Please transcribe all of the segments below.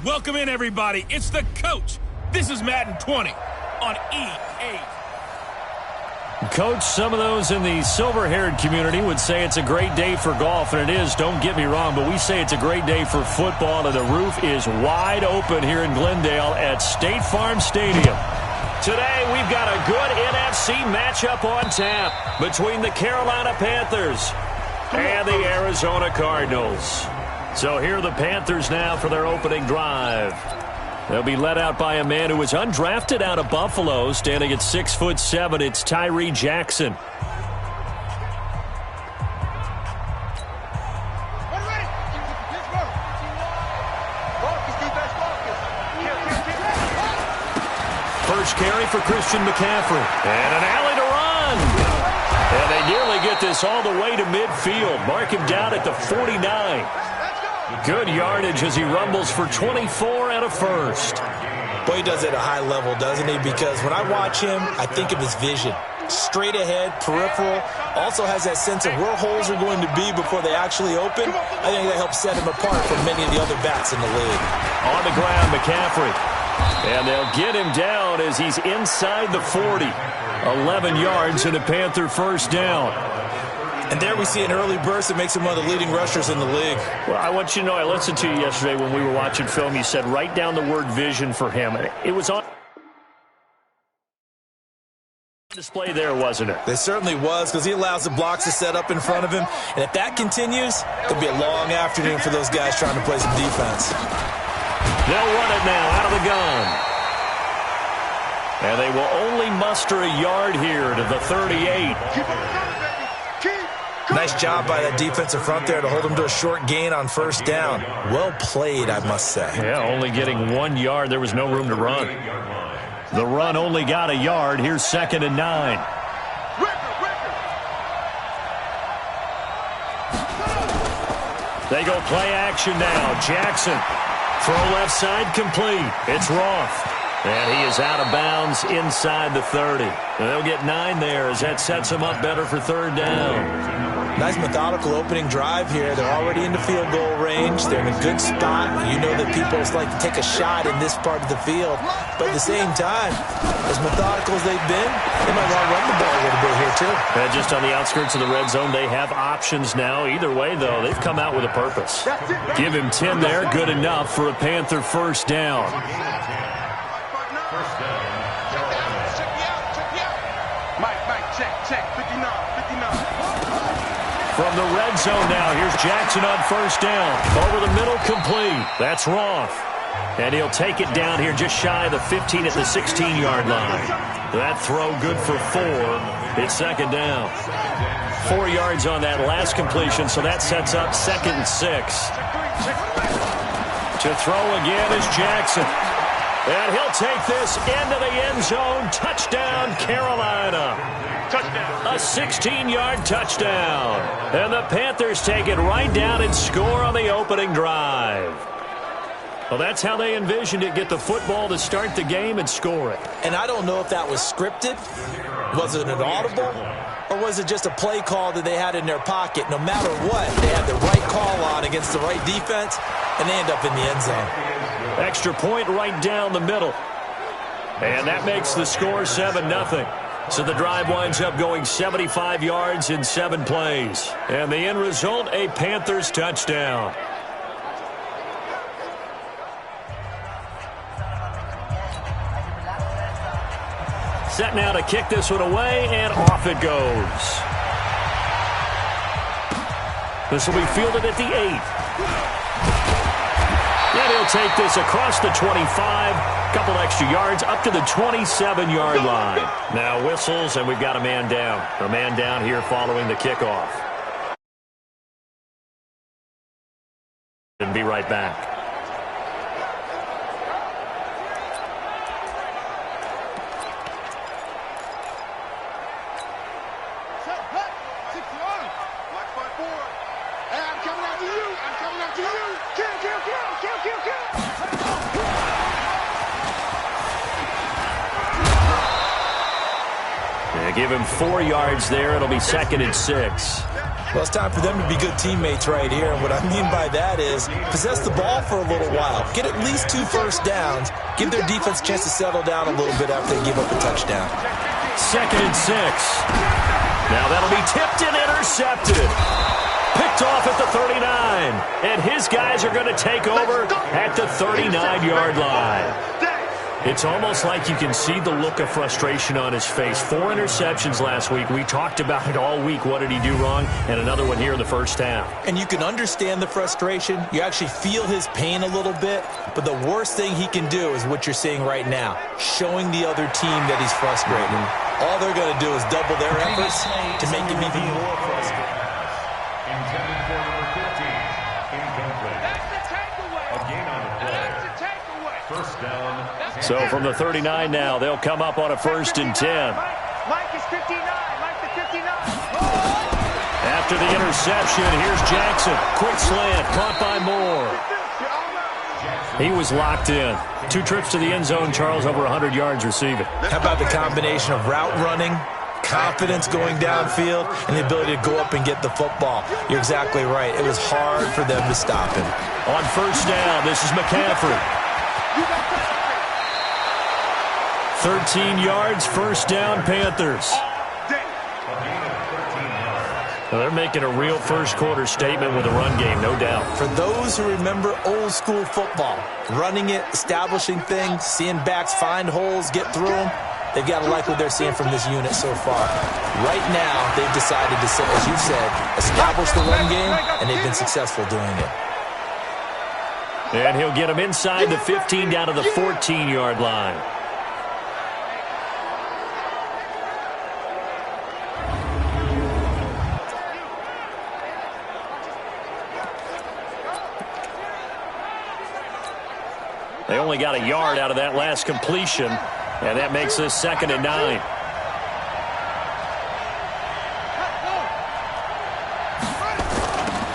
Welcome in, everybody. It's the coach. This is Madden 20 on EA. Coach, some of those in the silver-haired community would say it's a great day for golf, and it is, don't get me wrong, but we say it's a great day for football, and the roof is wide open here in Glendale at State Farm Stadium. Today, we've got a good NFC matchup on tap between the Carolina Panthers and the Arizona Cardinals. So here are the Panthers now for their opening drive. They'll be led out by a man who was undrafted out of Buffalo, standing at 6'7". It's Tyree Jackson. First carry for Christian McCaffrey. And an alley to run. And they nearly get this all the way to midfield. Mark him down at the 49. Good yardage as he rumbles for 24 and a first. Boy, he does it at a high level, doesn't he? Because when I watch him, I think of his vision. Straight ahead, peripheral. Also has that sense of where holes are going to be before they actually open. I think that helps set him apart from many of the other backs in the league. On the ground, McCaffrey. And they'll get him down as he's inside the 40. 11 yards and a Panther first down. And there we see an early burst that makes him one of the leading rushers in the league. Well, I want you to know, I listened to you yesterday when we were watching film. You said write down the word vision for him. It was on display there, wasn't it? It certainly was, because he allows the blocks to set up in front of him. And if that continues, it'll be a long afternoon for those guys trying to play some defense. They'll run it now out of the gun. And they will only muster a yard here to the 38. Nice job by that defensive front there to hold him to a short gain on first down. Well played, I must say. Yeah, only getting 1 yard. There was no room to run. The run only got a yard. Here's 2nd and 9. They go play action now. Jackson. Throw left side complete. It's Roth. And he is out of bounds inside the 30. And they'll get 9 there as that sets them up better for third down. Nice methodical opening drive here. They're already in the field goal range. They're in a good spot. You know that people like to take a shot in this part of the field. But at the same time, as methodical as they've been, they might want to run the ball a little bit here too. And just on the outskirts of the red zone, they have options now. Either way, though, they've come out with a purpose. Give him 10 there. Good enough for a Panther first down. From the red zone now, here's Jackson on first down. Over the middle, complete. That's Roth. And he'll take it down here just shy of the 15 at the 16-yard line. That throw good for 4. It's second down. 4 yards on that last completion, so that sets up 2nd and 6. To throw again is Jackson. And he'll take this into the end zone. Touchdown, Carolina. Touchdown. A 16-yard touchdown. And the Panthers take it right down and score on the opening drive. Well, that's how they envisioned it. Get the football to start the game and score it. And I don't know if that was scripted. Was it an audible? Or was it just a play call that they had in their pocket? No matter what, they had the right call on against the right defense, and they end up in the end zone. Extra point right down the middle. And that makes the score 7-0. So the drive winds up going 75 yards in 7 plays. And the end result, a Panthers touchdown. Set now to kick this one away, and off it goes. This will be fielded at the 8. And he'll take this across the 25, couple extra yards, up to the 27-yard line. Now whistles, and we've got a man down. A man down here following the kickoff. And be right back. Give him 4 yards there. It'll be 2nd and 6. Well, it's time for them to be good teammates right here. And what I mean by that is possess the ball for a little while. Get at least 2 first downs. Give their defense a chance to settle down a little bit after they give up a touchdown. 2nd and 6. Now that'll be tipped and intercepted. Picked off at the 39. And his guys are going to take over at the 39-yard line. It's almost like you can see the look of frustration on his face. 4 interceptions last week. We talked about it all week. What did he do wrong? And another one here in the first half. And you can understand the frustration. You actually feel his pain a little bit. But the worst thing he can do is what you're seeing right now, showing the other team that he's frustrated. All they're going to do is double their efforts to make him even more frustrated. Intended for number 15. Incomplete. That's the takeaway. A gain on the play. That's the takeaway. First down. So from the 39 now, they'll come up on a 1st and 10. Mike is 59. Mike the 59. After the interception, here's Jackson. Quick slant, caught by Moore. He was locked in. 2 trips to the end zone, Charles, over 100 yards receiving. How about the combination of route running, confidence going downfield, and the ability to go up and get the football? You're exactly right. It was hard for them to stop him. On 1st down, this is McCaffrey. 13 yards, 1st down, Panthers. Well, they're making a real first-quarter statement with a run game, no doubt. For those who remember old-school football, running it, establishing things, seeing backs find holes, get through them, they've got to like what they're seeing from this unit so far. Right now, they've decided to, as you said, establish the run game, and they've been successful doing it. And he'll get him inside the 15 down to the 14-yard line. They only got a yard out of that last completion, and that makes this 2nd and 9.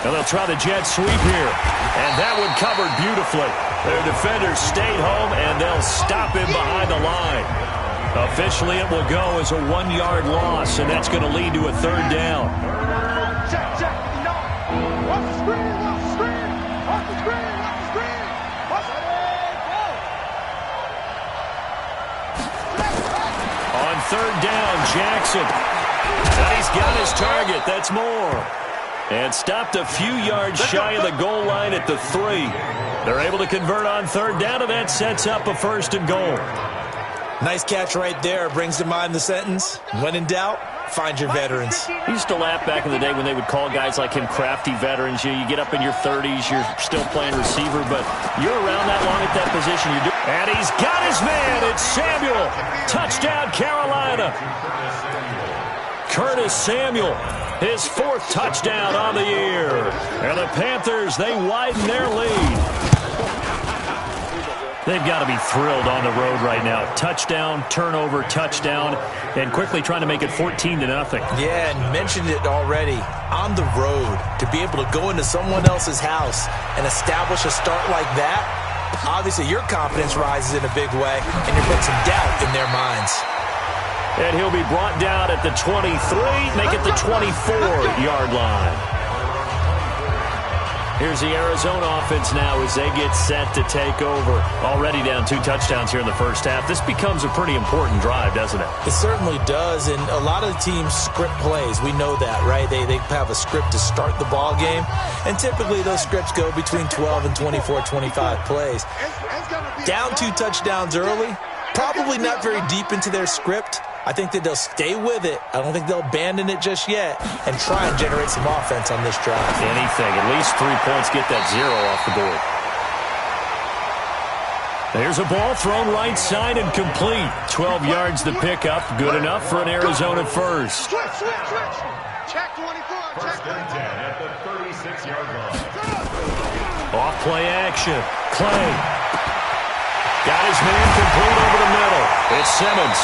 And they'll try the jet sweep here, and that one covered beautifully. Their defenders stayed home, and they'll stop him behind the line. Officially, it will go as a 1-yard loss, and that's going to lead to a 3rd down. Check, check. No. Watch the screen. Watch the screen. Watch the screen. Watch the screen. Watch the screen. On 3rd down, Jackson. And he's got his target. That's Moore. And stopped a few yards shy of the goal line at the 3. They're able to convert on 3rd down, and that sets up a 1st and goal. Nice catch right there. Brings to mind the sentence, when in doubt, find your veterans. He used to laugh back in the day when they would call guys like him crafty veterans. You get up in your 30s, you're still playing receiver, but you're around that long at that position. And he's got his man. It's Samuel. Touchdown, Carolina. Curtis Samuel, his 4th touchdown on the year. And the Panthers, they widen their lead. They've got to be thrilled on the road right now. Touchdown, turnover, touchdown, and quickly trying to make it 14-0. Yeah, and mentioned it already. On the road, to be able to go into someone else's house and establish a start like that, obviously your confidence rises in a big way, and you're putting some doubt in their minds. And he'll be brought down at the 23, make it the 24-yard line. Here's the Arizona offense now as they get set to take over. Already down 2 touchdowns here in the first half. This becomes a pretty important drive, doesn't it? It certainly does, and a lot of the teams script plays. We know that, right? They have a script to start the ball game, and typically those scripts go between 12 and 24, 25 plays. Down 2 touchdowns early, probably not very deep into their script. I think that they'll stay with it. I don't think they'll abandon it just yet and try and generate some offense on this drive. Anything. At least 3 points, get that 0 off the board. There's a ball thrown right side and complete. 12 yards to pick up. Good enough for an Arizona first. Switch. Check 24. First and 10 at the 36-yard line. Off play action. Clay. Got his man complete over the middle. It's Simmons.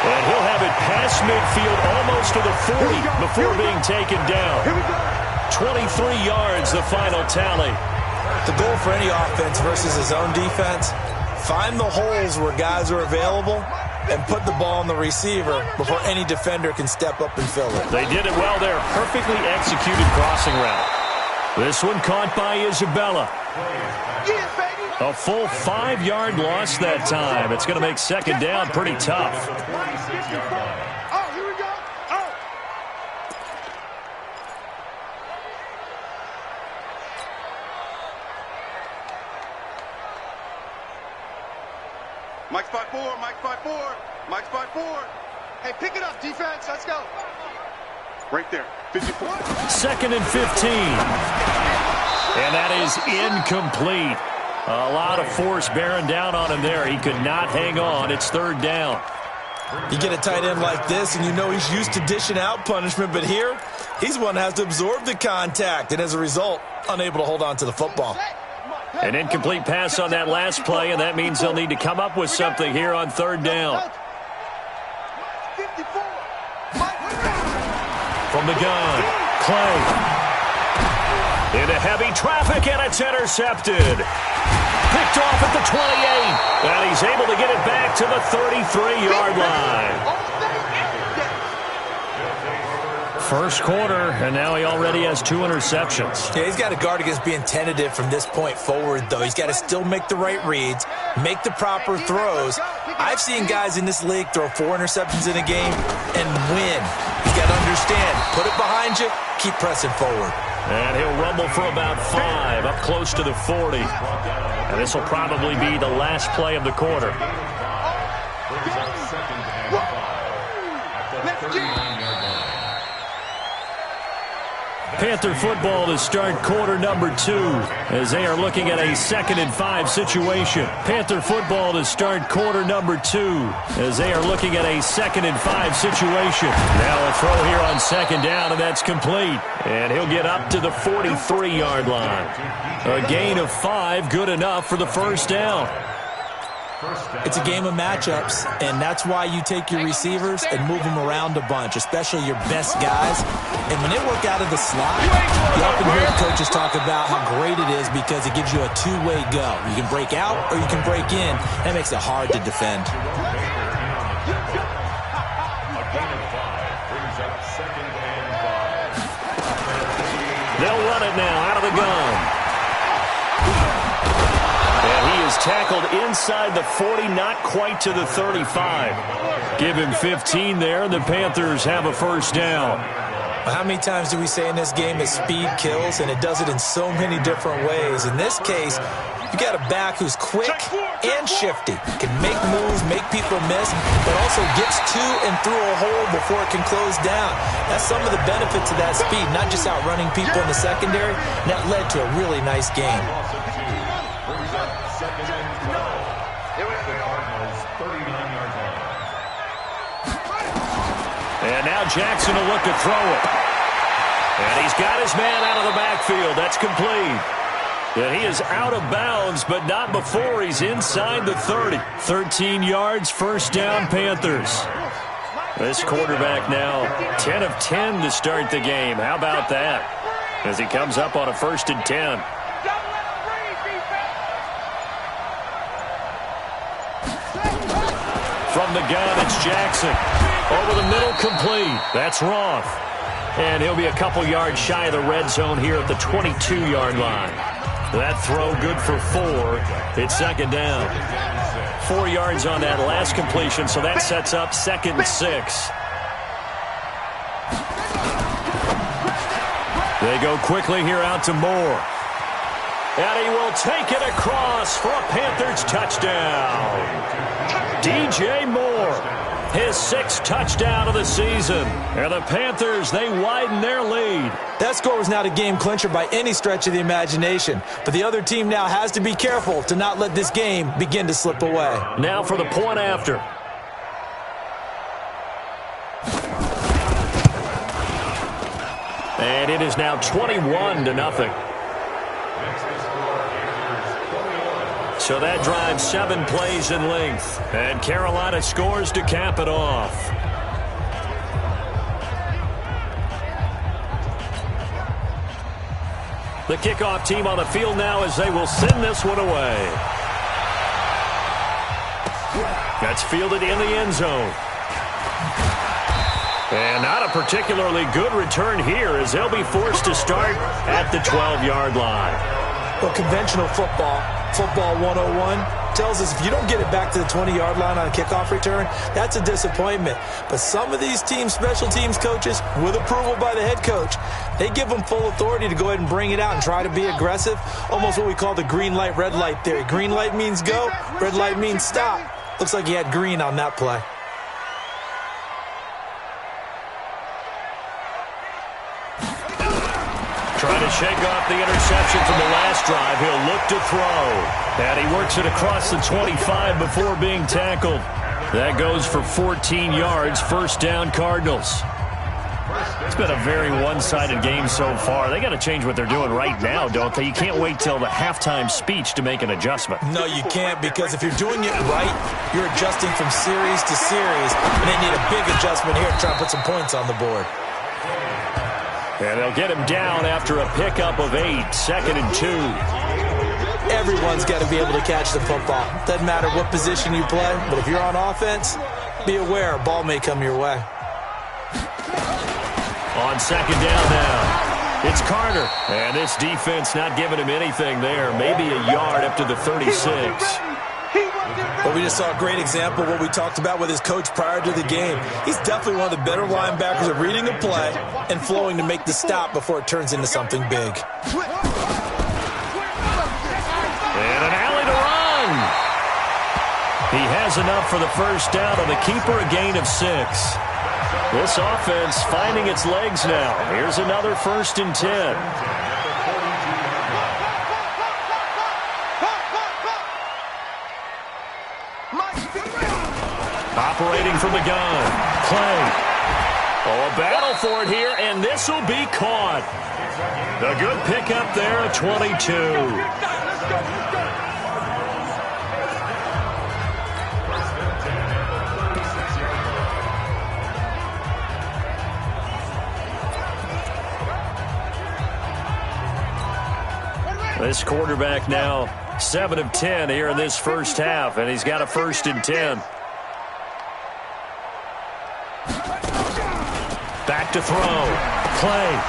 And he'll have it past midfield almost to the 40 before being taken down. 23 yards, the final tally. The goal for any offense versus his own defense, find the holes where guys are available and put the ball on the receiver before any defender can step up and fill it. They did it well there. Perfectly executed crossing route. This one caught by Isabella. A full 5-yard loss that time. It's going to make second down pretty tough. Oh, here we go. Oh. Mike spot 4, Mike spot 4, Mike spot 4. Hey, pick it up, defense. Let's go. Right there, 54. Second and 15. And that is incomplete. A lot of force bearing down on him there. He could not hang on. It's third down. You get a tight end like this, and you know he's used to dishing out punishment, but here, he's one that has to absorb the contact, and as a result, unable to hold on to the football. An incomplete pass on that last play, and that means they'll need to come up with something here on third down. 54. From the gun, Clay. Into heavy traffic, and it's intercepted. Picked off at the 28, and he's able to get it back to the 33-yard line. First quarter, and now he already has 2 interceptions. Yeah, he's got to guard against being tentative from this point forward, though. He's got to still make the right reads, make the proper throws. I've seen guys in this league throw 4 interceptions in a game and win. He's got to understand, put it behind you, keep pressing forward. And he'll rumble for about 5, up close to the 40. And this will probably be the last play of the quarter. Brings up second and 5 at the 39-yard line. Panther football to start quarter number 2 as they are looking at a 2nd and 5 situation. Panther football to start quarter number 2 as they are looking at a 2nd and 5 situation. Now a throw here on second down, and that's complete. And he'll get up to the 43-yard line. A gain of 5, good enough for the first down. It's a game of matchups, and that's why you take your receivers and move them around a bunch, especially your best guys. And when they work out of the slot, you often hear coaches talk about how great it is because it gives you a two-way go. You can break out or you can break in. That makes it hard to defend. A gain of 5 brings up second and 5. They'll run it now out of the gun. And he is tackled inside the 40, not quite to the 35. Give him 15 there. The Panthers have a first down. How many times do we say in this game that speed kills, and it does it in so many different ways? In this case, you got a back who's quick and shifty, can make moves, make people miss, but also gets to and through a hole before it can close down. That's some of the benefits of that speed, not just outrunning people in the secondary, and that led to a really nice game. Brings up second and 12. The Cardinals 39-yard line. And now Jackson will look to throw it. And he's got his man out of the backfield. That's complete. And he is out of bounds, but not before he's inside the 30. 13 yards, first down, Panthers. This quarterback now 10 of 10 to start the game. How about that? As he comes up on a 1st and 10. From the gun, it's Jackson. Over the middle, complete. That's Roth. And he'll be a couple yards shy of the red zone here at the 22-yard line. That throw good for 4. It's second down. 4 yards on that last completion, so that sets up 2nd and 6. They go quickly here out to Moore. And he will take it across for a Panthers touchdown. DJ Moore, his 6th touchdown of the season. And the Panthers, they widen their lead. That score was not a game clincher by any stretch of the imagination. But the other team now has to be careful to not let this game begin to slip away. Now for the point after. And it is now 21-0. So that drives 7 plays in length. And Carolina scores to cap it off. The kickoff team on the field now as they will send this one away. That's fielded in the end zone. And not a particularly good return here as they'll be forced to start at the 12-yard line. Well, conventional football 101, tells us if you don't get it back to the 20-yard line on a kickoff return, that's a disappointment. But some of these special teams coaches, with approval by the head coach, they give them full authority to go ahead and bring it out and try to be aggressive, almost what we call the green light, red light theory. Green light means go, red light means stop. Looks like he had green on that play. Trying to shake off the interception from the last drive. He'll look to throw. And he works it across the 25 before being tackled. That goes for 14 yards. First down, Cardinals. It's been a very one-sided game so far. They got to change what they're doing right now, don't they? You can't wait till the halftime speech to make an adjustment. No, you can't, because if you're doing it right, you're adjusting from series to series, and they need a big adjustment here to try to put some points on the board. And they'll get him down after a pickup of 8, 2nd and 2. Everyone's got to be able to catch the football. Doesn't matter what position you play, but if you're on offense, be aware a ball may come your way. On 2nd down now, it's Carter. And this defense not giving him anything there. Maybe a yard up to the 36. But we just saw a great example of what we talked about with his coach prior to the game. He's definitely one of the better linebackers at reading a play and flowing to make the stop before it turns into something big. And an alley to run. He has enough for the first down on the keeper, a gain of 6. This offense finding its legs now. Here's another 1st and 10. Operating from the gun. Play. Oh, a battle for it here, and this will be caught. A good pickup there at 22. This quarterback now 7 of 10 here in this first half, and he's got a 1st and 10. Back to throw. Play.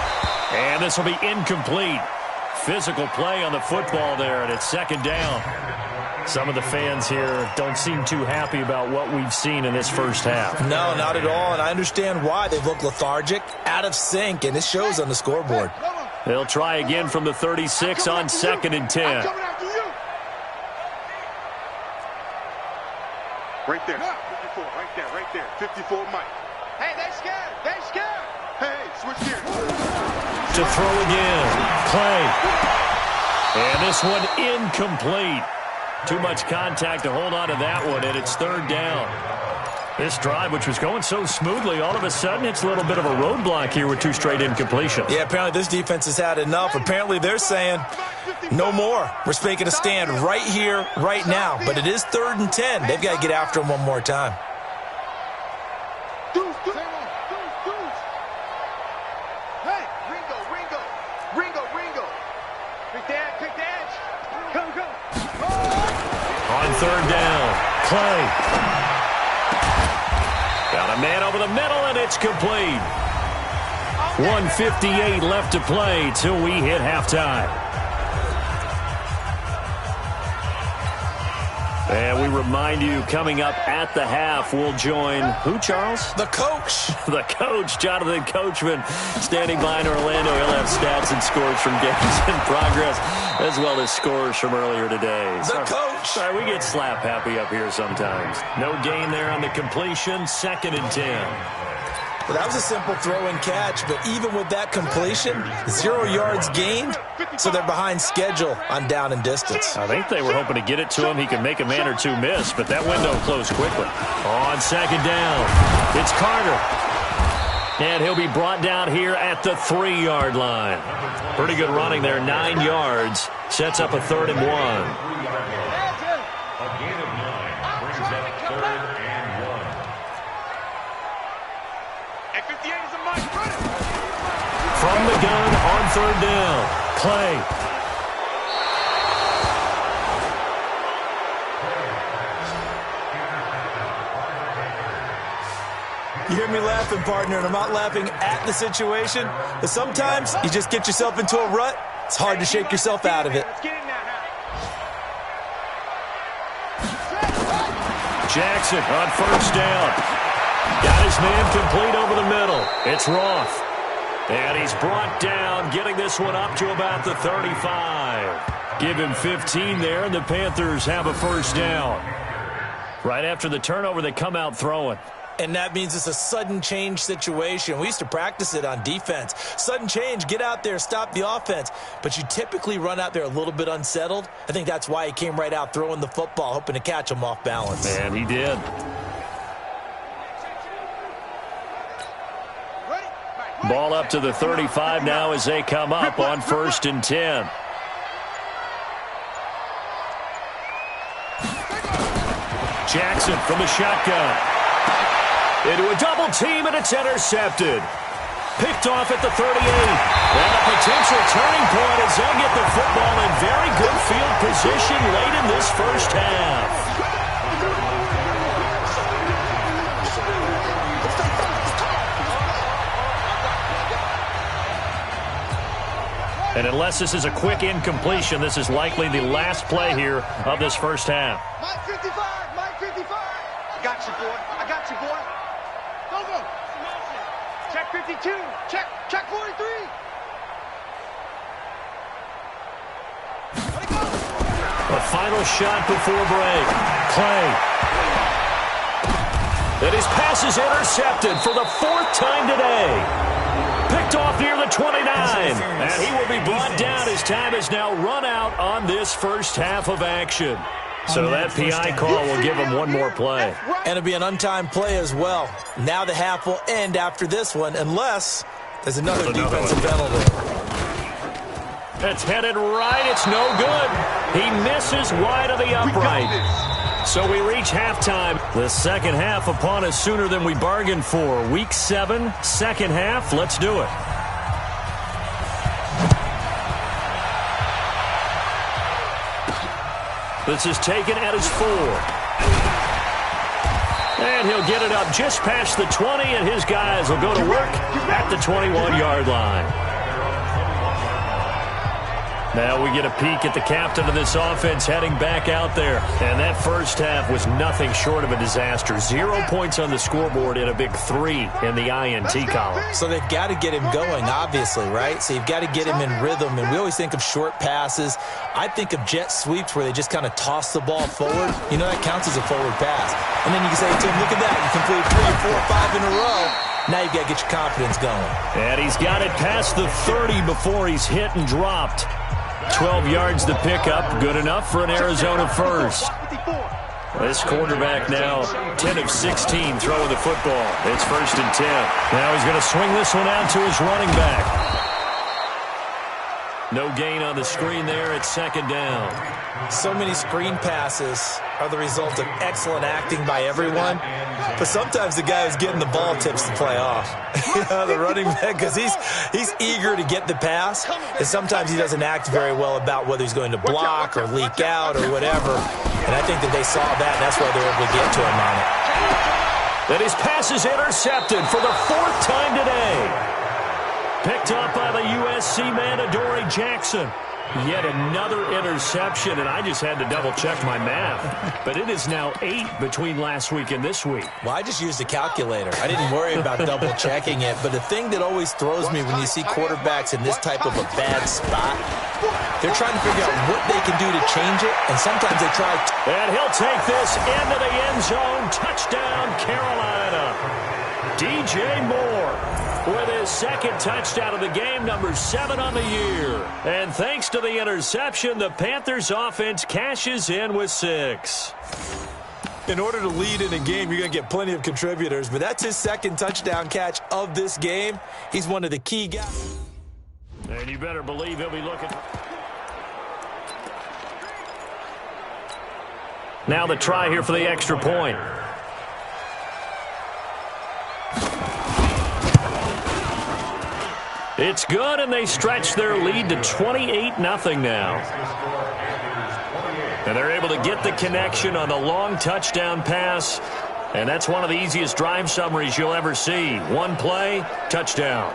And this will be incomplete. Physical play on the football there, and it's 2nd down. Some of the fans here don't seem too happy about what we've seen in this first half. No, not at all, and I understand why. They've looked lethargic, out of sync, and it shows on the scoreboard. They'll try again from the 36 on 2nd and 10. Right there. 54, right there. 54, Mike. Hey, they scared. Hey, switch gears. To throw again. Play. And this one incomplete. Too much contact to hold on to that one, and it's 3rd down. This drive, which was going so smoothly, all of a sudden it's a little bit of a roadblock here with 2 straight incompletions. Yeah, apparently this defense has had enough. Apparently they're saying, no more. We're making a stand right here, right now. But it is 3rd and 10. They've got to get after him one more time. Hey, Ringo. Pick the edge. Go. On 3rd down. Play. Got a man over the middle, and it's complete. 1:58 left to play till we hit halftime. And we remind you, coming up at the half, we'll join who, Charles? The coach. The coach, Jonathan Coachman, standing by in Orlando. He'll have stats and scores from games in progress, as well as scores from earlier today. The coach. Sorry, we get slap happy up here sometimes. No gain there on the completion, 2nd and 10. Well, that was a simple throw and catch, but even with that completion, 0 yards gained, so they're behind schedule on down and distance. I think they were hoping to get it to him. He could make a man or two miss, but that window closed quickly. On 2nd down, it's Carter. And he'll be brought down here at the 3-yard line. Pretty good running there, 9 yards. Sets up a 3rd and 1. A gain of 9 brings up 3rd and 1. At 58 is a Mike. From the gun on 3rd down. Play. You hear me laughing, partner, and I'm not laughing at the situation. But sometimes you just get yourself into a rut. It's hard to shake yourself out of it. Jackson on first down. Got his man complete over the middle. It's Roth. And he's brought down, getting this one up to about the 35. Give him 15 there, and the Panthers have a first down. Right after the turnover, they come out throwing. And that means it's a sudden change situation. We used to practice it on defense. Sudden change, get out there, stop the offense. But you typically run out there a little bit unsettled. I think that's why he came right out throwing the football, hoping to catch him off balance. And he did. Ball up to the 35 now as they come up on 1st and 10. Jackson from the shotgun. Into a double team, and it's intercepted. Picked off at the 38. And a potential turning point as they'll get the football in very good field position late in this first half. And unless this is a quick incompletion, this is likely the last play here of this first half. Mike 55, Mike 55. I got you, boy. I got you, boy. Go, go. Check 52. Check 43. Let it go. A final shot before break. Clay. And his pass is intercepted for the 4th time today. Picked off near the 29. And he will be brought down as time is now run out on this first half of action. So that PI call will give him one more play. And it'll be an untimed play as well. Now the half will end after this one, unless there's another defensive penalty. It's headed right. It's no good. He misses wide of the upright. So we reach halftime. The second half upon us sooner than we bargained for. Week 7, second half. Let's do it. This is taken at his 4. And he'll get it up just past the 20, and his guys will go to work at the 21-yard line. Now we get a peek at the captain of this offense heading back out there. And that first half was nothing short of a disaster. 0 points on the scoreboard and a big 3 in the INT column. So they've got to get him going, obviously, right? So you've got to get him in rhythm. And we always think of short passes. I think of jet sweeps where they just kind of toss the ball forward. You know, that counts as a forward pass. And then you can say to him, look at that. You completed 3 or 4 or 5 in a row. Now you've got to get your confidence going. And he's got it past the 30 before he's hit and dropped. 12 yards to pick up, good enough for an Arizona first. This quarterback now 10 of 16 throwing the football. It's 1st and 10. Now he's going to swing this one out to his running back. No gain on the screen there. It's 2nd down. So many screen passes are the result of excellent acting by everyone. But sometimes the guy who's getting the ball tips the play off. You know, the running back, because he's eager to get the pass. And sometimes he doesn't act very well about whether he's going to block or leak out or whatever. And I think that they saw that, and that's why they were able to get to him on it. And his pass is intercepted for the 4th time today. Picked up by the USC man, Adoree Jackson. Yet another interception, and I just had to double-check my math. But it is now 8 between last week and this week. Well, I just used a calculator. I didn't worry about double-checking it. But the thing that always throws me when you see quarterbacks in this type of a bad spot, they're trying to figure out what they can do to change it, and sometimes they try. And he'll take this into the end zone. Touchdown, Carolina. DJ Moore with his 2nd touchdown of the game, number 7 on the year. And thanks to the interception, the Panthers offense cashes in with 6. In order to lead in a game, you're going to get plenty of contributors, but that's his 2nd touchdown catch of this game. He's one of the key guys. And you better believe he'll be looking. Now the try here for the extra point. It's good, and they stretch their lead to 28-0 now. And they're able to get the connection on the long touchdown pass And that's one of the easiest drive summaries you'll ever see. One play, touchdown.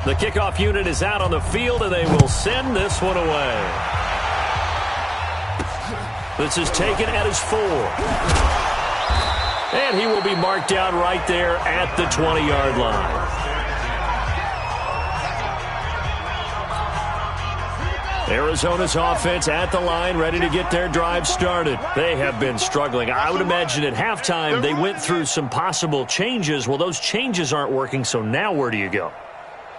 The kickoff unit is out on the field, and they will send this one away. This is taken at his 4. And he will be marked down right there at the 20-yard line. Arizona's offense at the line, ready to get their drive started. They have been struggling. I would imagine at halftime they went through some possible changes. Well, those changes aren't working, so now where do you go?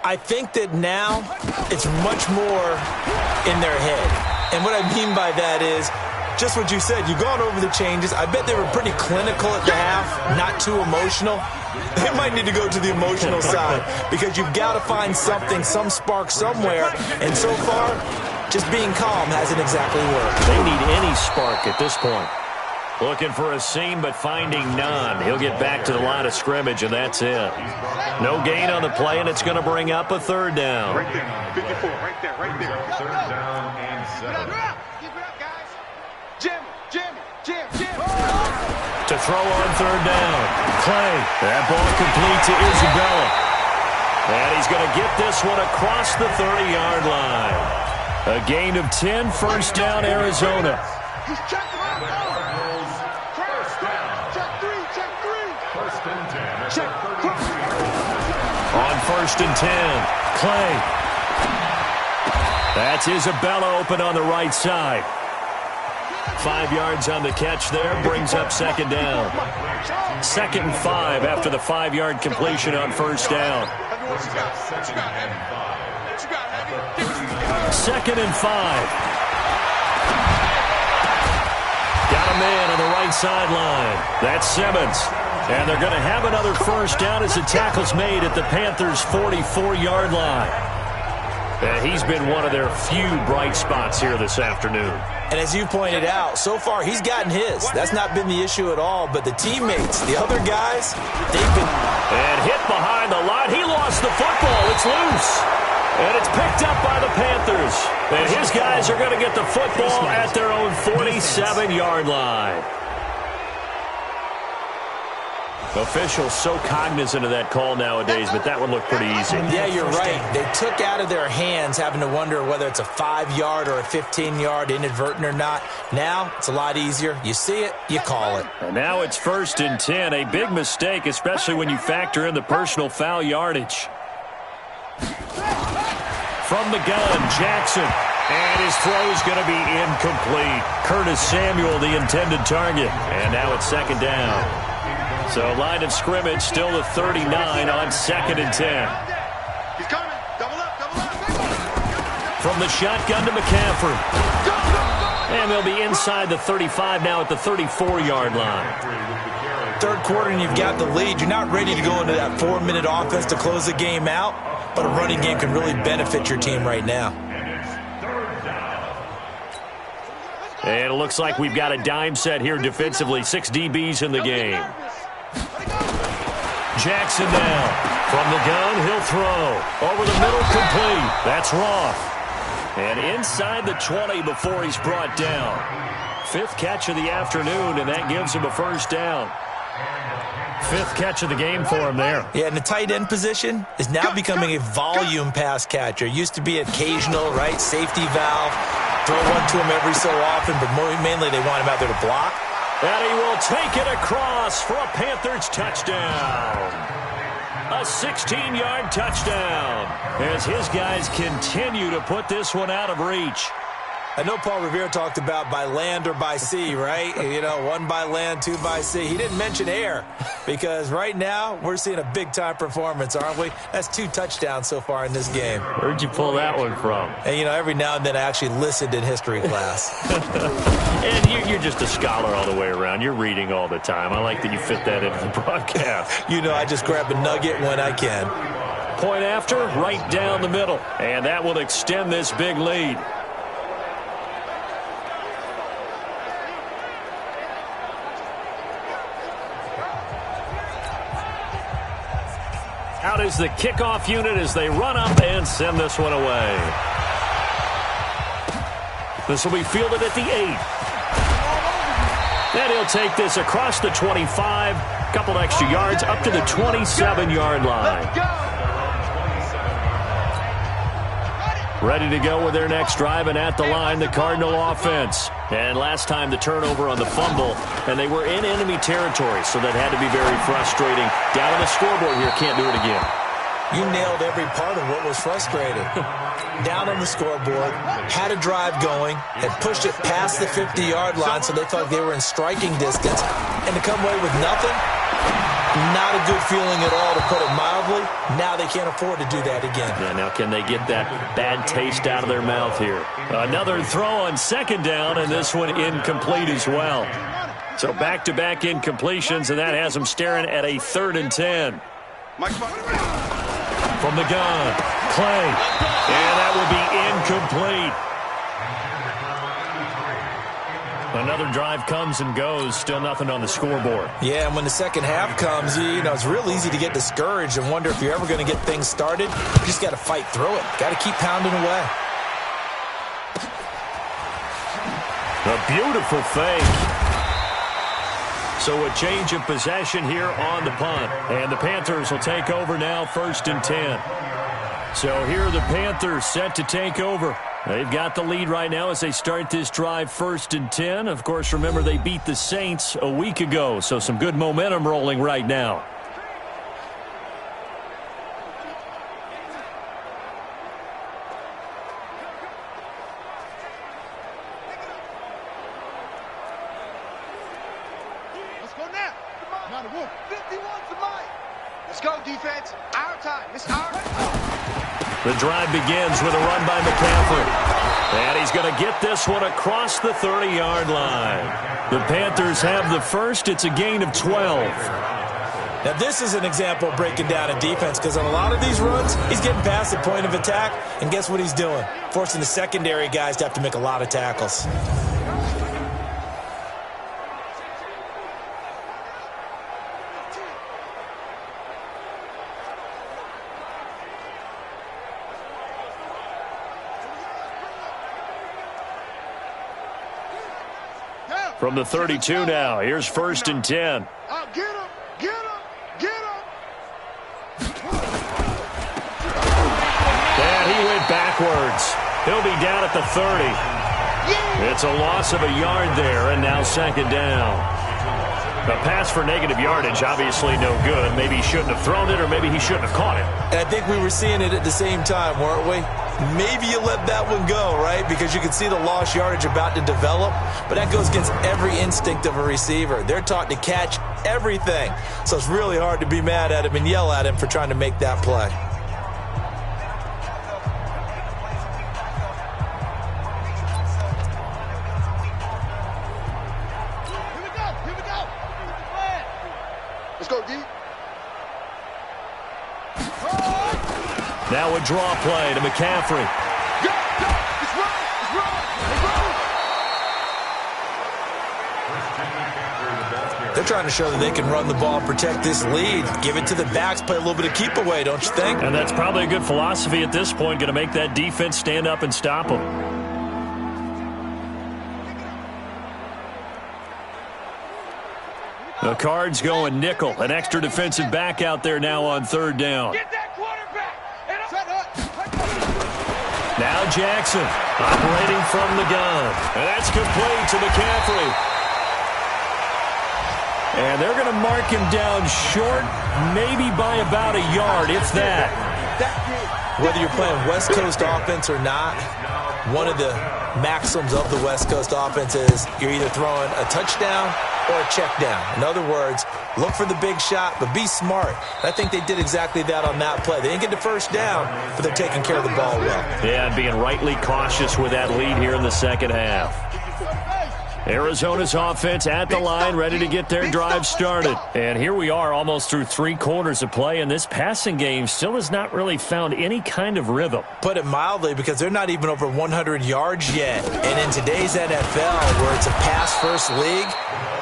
I think that now it's much more in their head. And what I mean by that is just what you said. You've gone over the changes. I bet they were pretty clinical at the half, not too emotional. They might need to go to the emotional side because you've got to find something, some spark somewhere. And so far, just being calm hasn't exactly worked. They need any spark at this point. Looking for a seam, but finding none. He'll get back to the line of scrimmage, and that's it. No gain on the play, and it's going to bring up a third down. Right there, 54, right there. Third down and 7. Keep it up, guys. Jim. To throw on third down. Clay. That ball complete to Isabella. And he's going to get this one across the 30-yard line. A gain of 10, first down, Arizona. He's checked him out. First and 10. On first and 10, Clay. That's Isabella open on the right side. 5 yards on the catch there, brings up second down. 2nd and 5 after the 5-yard completion on first down. 2nd and 5. Got a man on the right sideline. That's Simmons. And they're going to have another first down as the tackle's made at the Panthers' 44-yard line. He's been one of their few bright spots here this afternoon. And as you pointed out, so far he's gotten his. That's not been the issue at all. But the teammates, the other guys, they've been... And hit behind the line. He lost the football. It's loose. And it's picked up by the Panthers. And his guys are going to get the football at their own 47-yard line. Officials so cognizant of that call nowadays, but that one looked pretty easy. Yeah, you're right. They took out of their hands having to wonder whether it's a 5-yard or a 15-yard, inadvertent or not. Now, it's a lot easier. You see it, you call it. And now it's 1st and 10. A big mistake, especially when you factor in the personal foul yardage. From the gun, Jackson. And his throw's going to be incomplete. Curtis Samuel, the intended target. And now it's 2nd down. So line of scrimmage still the 39 on 2nd and 10. He's coming. Double up. From the shotgun to McCaffrey. And they'll be inside the 35 now at the 34-yard line. Third quarter and you've got the lead. You're not ready to go into that 4-minute offense to close the game out, but a running game can really benefit your team right now. And it looks like we've got a dime set here defensively. 6 DBs in the game. Jackson now. From the gun, he'll throw. Over the middle, complete. That's Roth. And inside the 20 before he's brought down. 5th catch of the afternoon, and that gives him a first down. 5th catch of the game for him there. Yeah, and the tight end position is now becoming a volume pass catcher. Used to be occasional, right, safety valve. Throw one to him every so often, but mainly they want him out there to block. And he will take it across for a Panthers touchdown. A 16-yard touchdown as his guys continue to put this one out of reach. I know Paul Revere talked about by land or by sea, right? You know, 1 by land, 2 by sea. He didn't mention air because right now we're seeing a big-time performance, aren't we? That's 2 touchdowns so far in this game. Where'd you pull that one from? And, you know, every now and then I actually listened in history class. And you're just a scholar all the way around. You're reading all the time. I like that you fit that into the broadcast. You know, I just grab a nugget when I can. Point after, right down the middle. And that will extend this big lead. Out is the kickoff unit as they run up and send this one away. This will be fielded at the 8. And he'll take this across the 25, couple extra yards up to the 27-yard line. Ready to go with their next drive, and at the line, the Cardinal offense. And last time the turnover on the fumble, and they were in enemy territory, so that had to be very frustrating. Down on the scoreboard here, can't do it again. You nailed every part of what was frustrating. Down on the scoreboard, had a drive going, had pushed it past the 50-yard line, so they thought they were in striking distance, and to come away with nothing, not a good feeling at all, to put it mildly. Now they can't afford to do that again. Yeah, now can they get that bad taste out of their mouth here? Another throw on second down, and this one incomplete as well. So back-to-back incompletions, and that has them staring at a 3rd and 10. From the gun, Clay, and that will be incomplete. Another drive comes and goes, still nothing on the scoreboard. Yeah, and when the second half comes, you know, it's real easy to get discouraged and wonder if you're ever going to get things started. You just got to fight through it. Got to keep pounding away. A beautiful fake. So a change of possession here on the punt. And the Panthers will take over now, 1st and 10. So here are the Panthers set to take over. They've got the lead right now as they start this drive, 1st and 10. Of course, remember they beat the Saints a week ago, so some good momentum rolling right now. Let's go now. Not a wolf. 51 to Mike. Let's go, defense. Our time. It's our time. The drive begins with a run by McCaffrey. And he's going to get this one across the 30-yard line. The Panthers have the first. It's a gain of 12. Now, this is an example of breaking down a defense, because on a lot of these runs, he's getting past the point of attack, and guess what he's doing? Forcing the secondary guys to have to make a lot of tackles. From the 32 now, here's 1st and 10. Get him, get him, get him. And he went backwards. He'll be down at the 30. It's a loss of a yard there, and now 2nd down. A pass for negative yardage, obviously no good. Maybe he shouldn't have thrown it, or maybe he shouldn't have caught it. And I think we were seeing it at the same time, weren't we? Maybe you let that one go, right? Because you can see the lost yardage about to develop, but that goes against every instinct of a receiver. They're taught to catch everything. So it's really hard to be mad at him and yell at him for trying to make that play. Here we go. Let's go, D. Now a draw play to McCaffrey. Go. Let's run. They're trying to show that they can run the ball and protect this lead. Give it to the backs, play a little bit of keep away, don't you think? And that's probably a good philosophy at this point, going to make that defense stand up and stop them. The Cards going nickel. An extra defensive back out there now on 3rd down. Get that quarterback. Now Jackson operating from the gun. And that's complete to McCaffrey. And they're going to mark him down short, maybe by about a yard, if that. Whether you're playing West Coast offense or not, one of the maxims of the West Coast offense is you're either throwing a touchdown or a check down. In other words, look for the big shot, but be smart. I think they did exactly that on that play. They didn't get the first down, but they're taking care of the ball well. Yeah, and being rightly cautious with that lead here in the second half. Arizona's offense at the line, ready to get their drive started. And here we are almost through 3 quarters of play, and this passing game still has not really found any kind of rhythm. Put it mildly, because they're not even over 100 yards yet. And in today's NFL, where it's a pass-first league,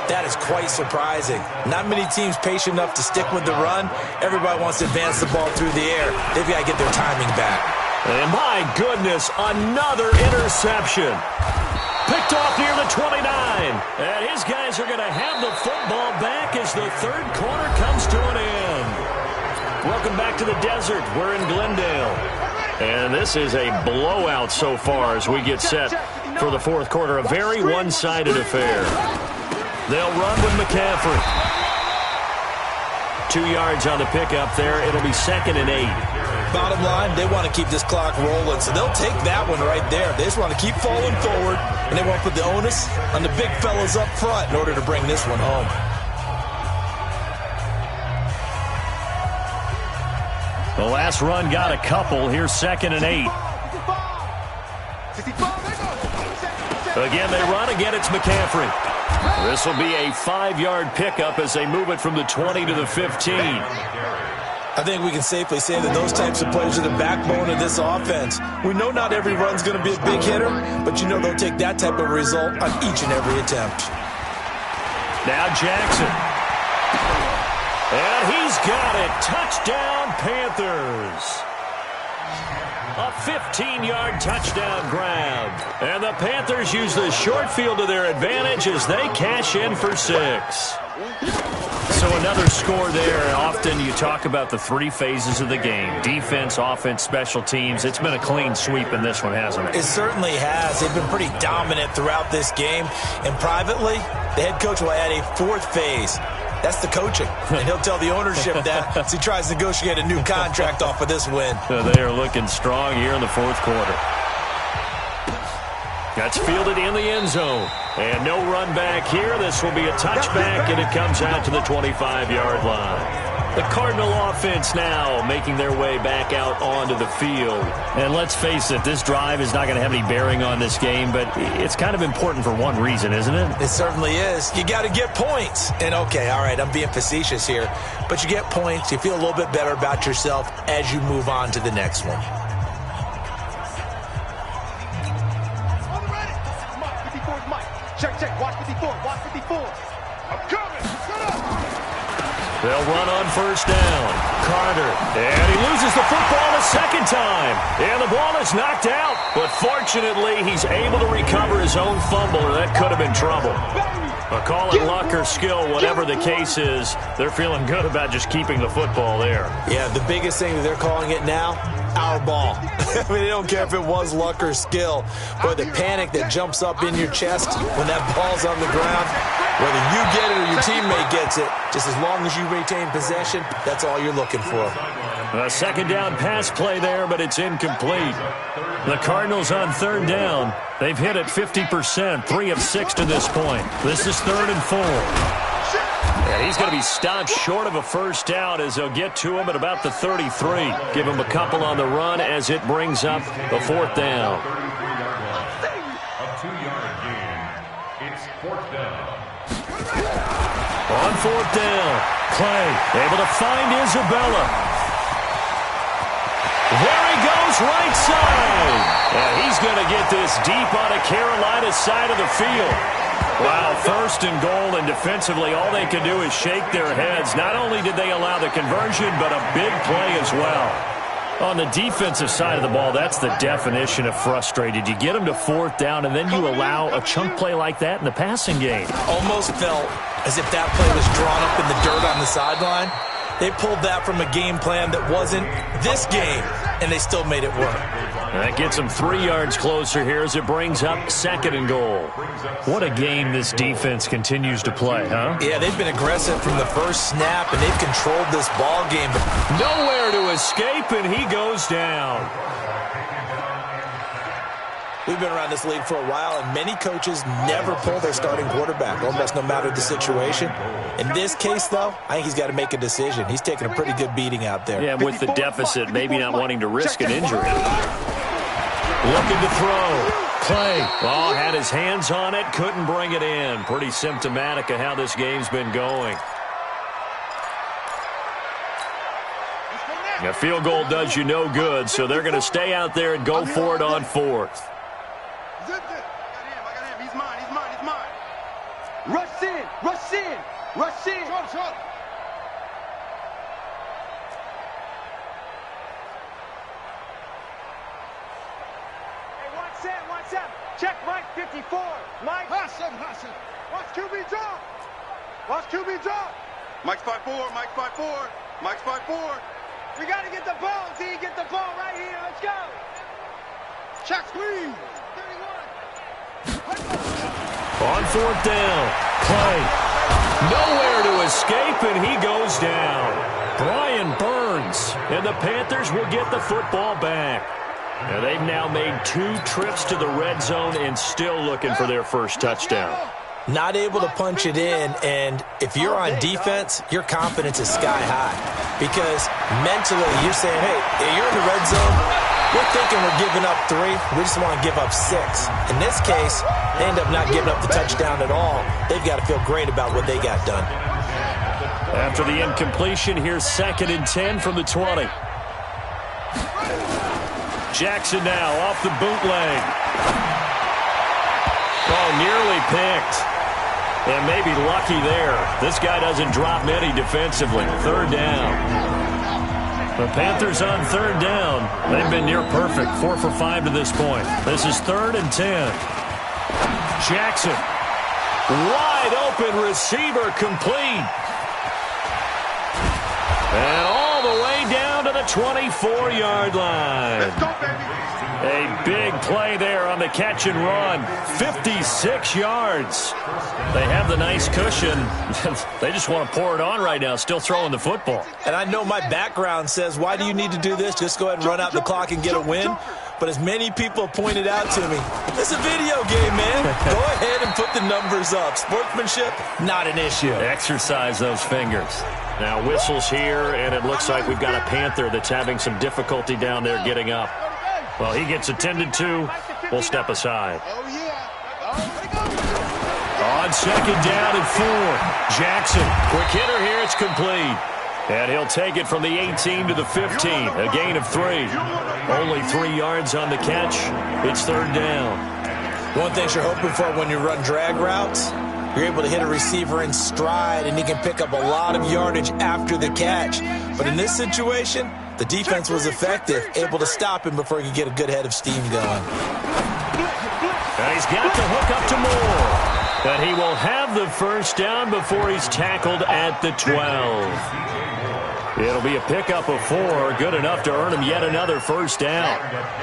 That is quite surprising. Not many teams patient enough to stick with the run. Everybody wants to advance the ball through the air. They've got to get their timing back. And my goodness, another interception. Picked off near the 29. And his guys are going to have the football back as the third quarter comes to an end. Welcome back to the desert. We're in Glendale. And this is a blowout so far as we get set for the fourth quarter. A very one-sided affair. They'll run with McCaffrey. 2 yards on the pickup there. It'll be 2nd and 8. Bottom line, they want to keep this clock rolling, so they'll take that one right there. They just want to keep falling forward, and they want to put the onus on the big fellas up front in order to bring this one home. The last run got a couple. Here's 2nd and 8. Again, they run. Again, it's McCaffrey. This will be a 5-yard pickup as they move it from the 20 to the 15. I think we can safely say that those types of plays are the backbone of this offense. We know not every run's going to be a big hitter, but you know they'll take that type of result on each and every attempt. Now Jackson. And he's got it. Touchdown, Panthers. A 15-yard touchdown grab. And the Panthers use the short field to their advantage as they cash in for 6. So another score there. Often you talk about the 3 phases of the game. Defense, offense, special teams. It's been a clean sweep in this one, hasn't it? It certainly has. They've been pretty dominant throughout this game. And privately, the head coach will add a 4th phase. That's the coaching. And he'll tell the ownership that as he tries to negotiate a new contract off of this win. So they are looking strong here in the fourth quarter. That's fielded in the end zone. And no run back here. This will be a touchback, and it comes out to the 25-yard line. The Cardinal offense now making their way back out onto the field. And let's face it, this drive is not going to have any bearing on this game, but it's kind of important for one reason, isn't it? It certainly is. You got to get points. And, okay, all right, I'm being facetious here, but you get points. You feel a little bit better about yourself as you move on to the next one. Check, watch 54, watch 54. I'm coming, shut up. They'll run on first down. Carter, and he loses the football a second time. And the ball is knocked out. But fortunately, he's able to recover his own fumble, or that could have been trouble. But call it luck or skill, whatever the case is, they're feeling good about just keeping the football there. Yeah, the biggest thing that they're calling it now, our ball. I mean, they don't care if it was luck or skill. But the panic that jumps up in your chest when that ball's on the ground, whether you get it or your teammate gets it, just as long as you retain possession, that's all you're looking for. A second down pass play there, but it's incomplete. The Cardinals on third down. They've hit it 50%, 3 of 6 to this point. This is 3rd and 4. And he's going to be stopped short of a first down as they'll get to him at about the 33. Give him a couple on the run as it brings up the 4th down. A 2-yard gain. It's 4th down. On 4th down, Clay able to find Isabella. There he goes, right side. And he's going to get this deep on the Carolina side of the field. Wow, 1st and goal, and defensively all they can do is shake their heads. Not only did they allow the conversion, but a big play as well. On the defensive side of the ball, that's the definition of frustrated. You get them to 4th down, and then you allow a chunk play like that in the passing game. Almost felt as if that play was drawn up in the dirt on the sideline. They pulled that from a game plan that wasn't this game, and they still made it work. That gets them 3 yards closer here as it brings up 2nd and goal. What a game this defense continues to play, huh? Yeah, they've been aggressive from the first snap, and they've controlled this ball game. Nowhere to escape, and he goes down. We've been around this league for a while, and many coaches never pull their starting quarterback, almost no matter the situation. In this case, though, I think he's got to make a decision. He's taking a pretty good beating out there. Yeah, with the deficit, maybe not wanting to risk an injury. Looking to throw. Clay. Oh, had his hands on it, couldn't bring it in. Pretty symptomatic of how this game's been going. A field goal does you no good, so they're going to stay out there and go for it on 4th. I got him. He's mine. Rush Rush in. Rush in. Short. Watch out. Check Mike 54. Mike. Hassan. Watch QB drop. Watch QB drop. Mike's 5'4", Mike's 5'4", Mike's 5'4". We got to get the ball, D. Get the ball right here. Let's go. Check squeeze. 31. On fourth down. Play. Nowhere to escape, and he goes down. Brian Burns, and the Panthers will get the football back. And they've now made 2 trips to the red zone and still looking for their first touchdown. Not able to punch it in, and if you're on defense, your confidence is sky high. Because mentally, you're saying, hey, you're in the red zone, we're thinking we're giving up 3, we just want to give up 6. In this case, they end up not giving up the touchdown at all. They've got to feel great about what they got done. After the incompletion, here's 2nd and 10 from the 20. Jackson now off the bootleg. Oh, nearly picked. And maybe lucky there. This guy doesn't drop many defensively. 3rd down. The Panthers on 3rd down. They've been near perfect. 4 for 5 to this point. This is 3rd and 10. Jackson. Wide open receiver complete. And all the way down to the 24-yard line. Let's go, baby. A big play there on the catch and run. 56 yards. They have the nice cushion. They just want to pour it on right now, still throwing the football. And I know my background says, why do you need to do this? Just go ahead and run out the clock and get a win. But as many people pointed out to me, it's a video game, man. Go ahead and put the numbers up. Sportsmanship, not an issue. Exercise those fingers. Now whistles here, and it looks like we've got a Panther that's having some difficulty down there getting up. Well, he gets attended to. We'll step aside. On 2nd down and 4. Jackson, quick hitter here. It's complete. And he'll take it from the 18 to the 15. A gain of 3. Only 3 yards on the catch. It's 3rd down. One thing you're hoping for when you run drag routes, you're able to hit a receiver in stride, and he can pick up a lot of yardage after the catch. But in this situation, the defense was effective, able to stop him before he could get a good head of steam going. And he's got to hook up to Moore. But he will have the first down before he's tackled at the 12. It'll be a pickup of 4, good enough to earn him yet another first down.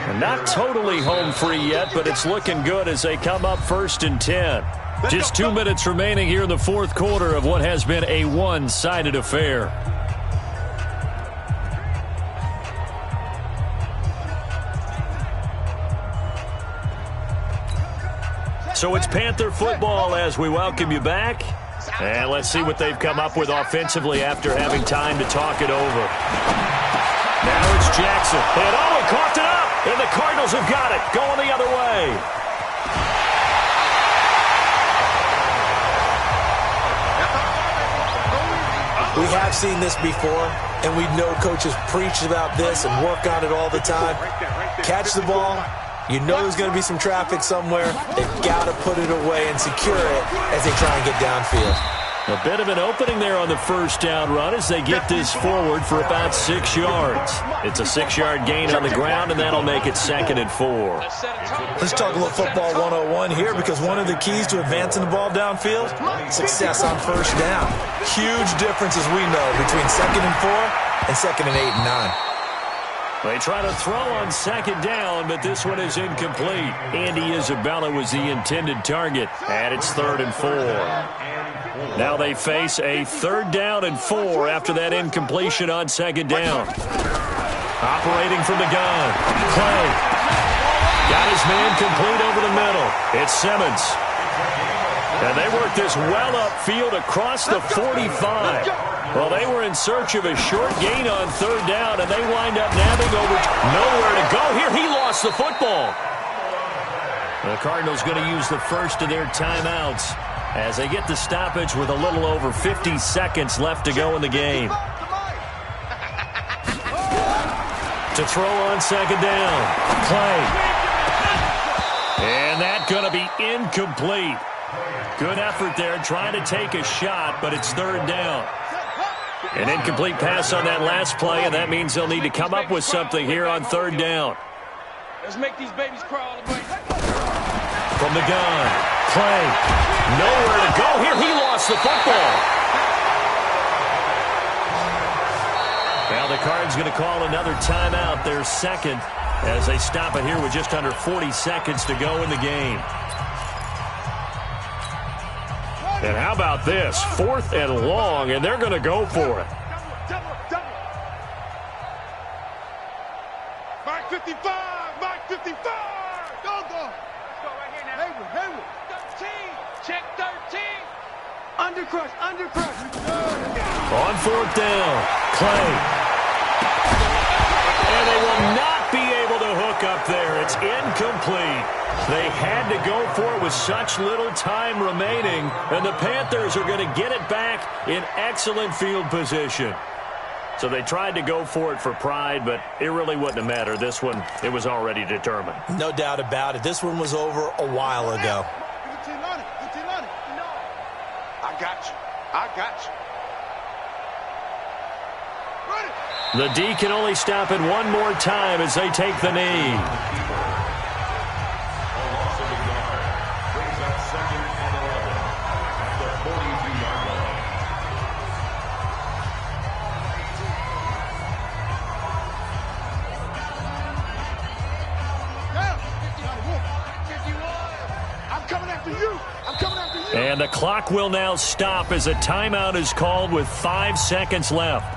And not totally home free yet, but it's looking good as they come up 1st and 10. Just 2 minutes remaining here in the 4th quarter of what has been a one-sided affair. So it's Panther football as we welcome you back. And let's see what they've come up with offensively after having time to talk it over. Now it's Jackson. And he coughed it up. And the Cardinals have got it. Going the other way. We have seen this before, and we know coaches preach about this and work on it all the time. Catch the ball. You know there's going to be some traffic somewhere. They've got to put it away and secure it as they try and get downfield. A bit of an opening there on the first down run as they get this forward for about 6 yards. It's a 6-yard gain on the ground, and that'll make it 2nd and 4. Let's talk a little football 101 here, because one of the keys to advancing the ball downfield, success on first down. Huge difference, as we know, between 2nd and 4 and 2nd and 8 and 9. They try to throw on 2nd down, but this one is incomplete. Andy Isabella was the intended target, and it's 3rd and 4. Now they face a 3rd down and 4 after that incompletion on 2nd down. Operating from the gun. Clay. Got his man complete over the middle. It's Simmons. And they work this well upfield across the 45. Well, they were in search of a short gain on 3rd down, and they wind up nabbing over nowhere to go. Here, he lost the football. The Cardinals going to use the first of their timeouts as they get the stoppage with a little over 50 seconds left to go in the game. To throw on 2nd down. Clay. And that's going to be incomplete. Good effort there, trying to take a shot, but it's third down. An incomplete pass on that last play, and that means they'll need to come up with something here on third down. Let's make these babies crawl. From the gun, play, nowhere to go here. He lost the football. Now the Cards going to call another timeout, their second, as they stop it here with just under 40 seconds to go in the game. And how about this? 4th and long, and they're going to go for it. Mark 55! Mark 55! Go! Let's go right here now. Hayward. 13! Check 13! Undercrush! On 4th down, play. And they will not be able to hook up there. It's incomplete. They had to go for it with such little time remaining, and the Panthers are going to get it back in excellent field position. So they tried to go for it for pride, but it really wouldn't have mattered. This one, it was already determined. No doubt about it. This one was over a while ago. I got you. The D can only stop it one more time as they take the knee. And the clock will now stop as a timeout is called with 5 seconds left.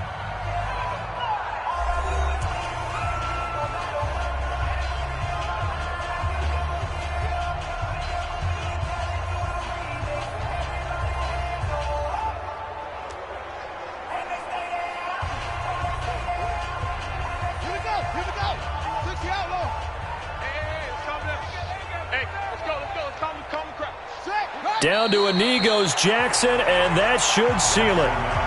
Down to a knee goes Jackson, and that should seal it.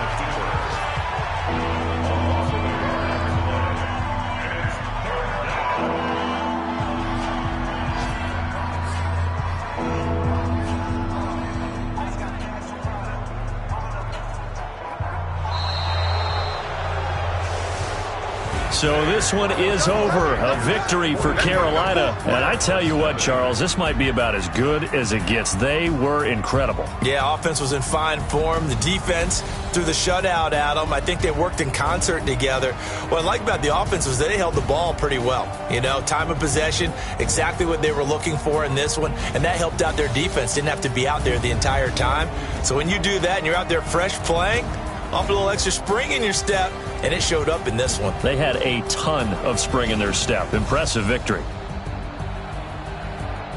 So this one is over. A victory for Carolina. And I tell you what, Charles, this might be about as good as it gets. They were incredible. Yeah, offense was in fine form. The defense threw the shutout at them. I think they worked in concert together. What I like about the offense was they held the ball pretty well. You know, time of possession, exactly what they were looking for in this one. And that helped out their defense. Didn't have to be out there the entire time. So when you do that and you're out there fresh playing, off a little extra spring in your step, and it showed up in this one. They had a ton of spring in their step. Impressive victory.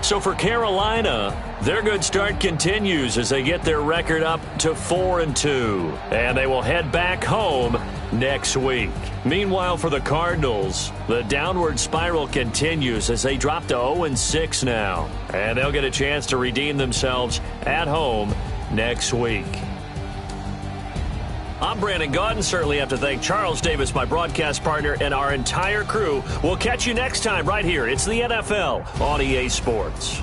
So for Carolina, their good start continues as they get their record up to 4-2. And they will head back home next week. Meanwhile, for the Cardinals, the downward spiral continues as they drop to 0-6 now. And they'll get a chance to redeem themselves at home next week. I'm Brandon Gaudin. Certainly have to thank Charles Davis, my broadcast partner, and our entire crew. We'll catch you next time right here. It's the NFL on EA Sports.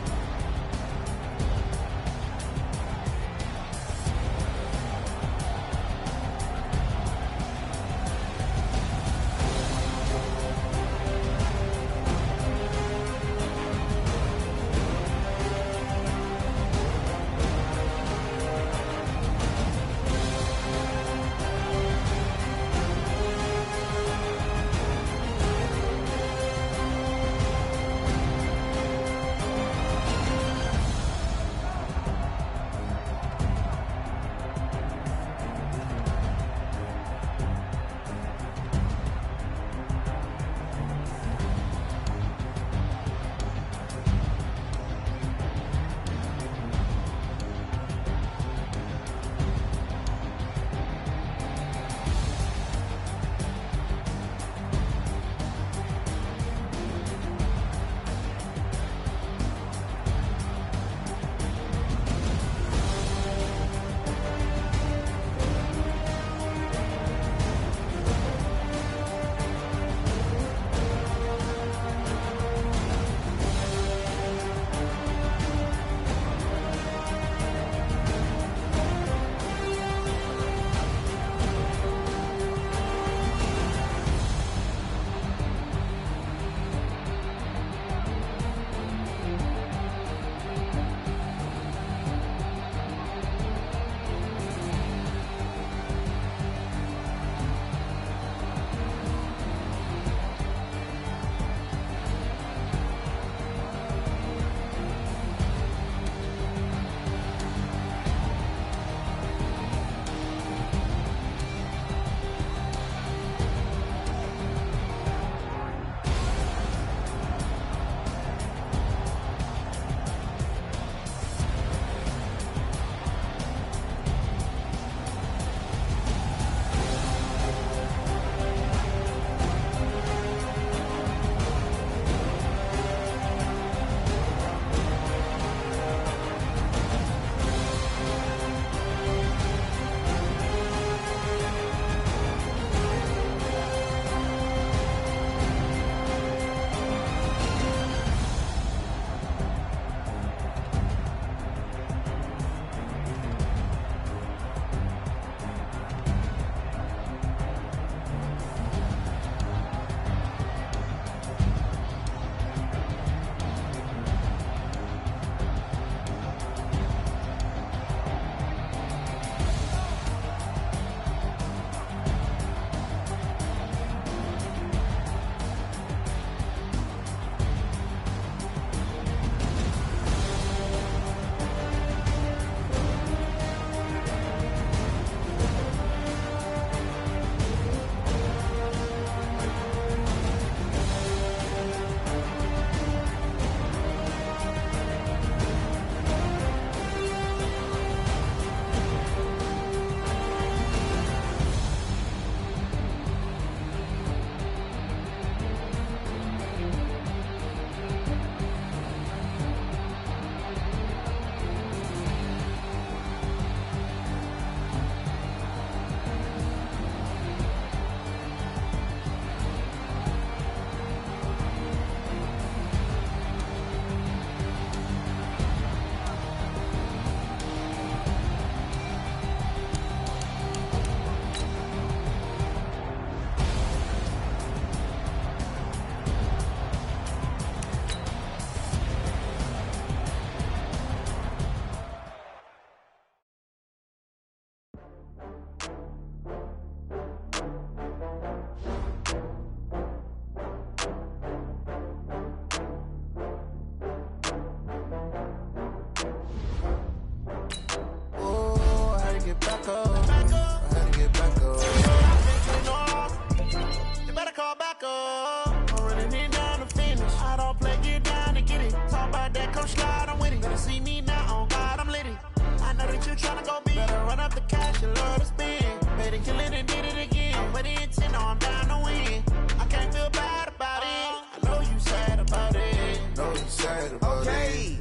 Okay.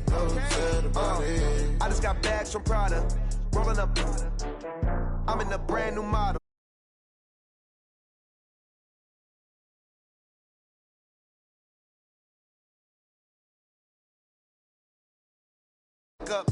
I just got bags from Prada. Rolling up. I'm in a brand new model. Up.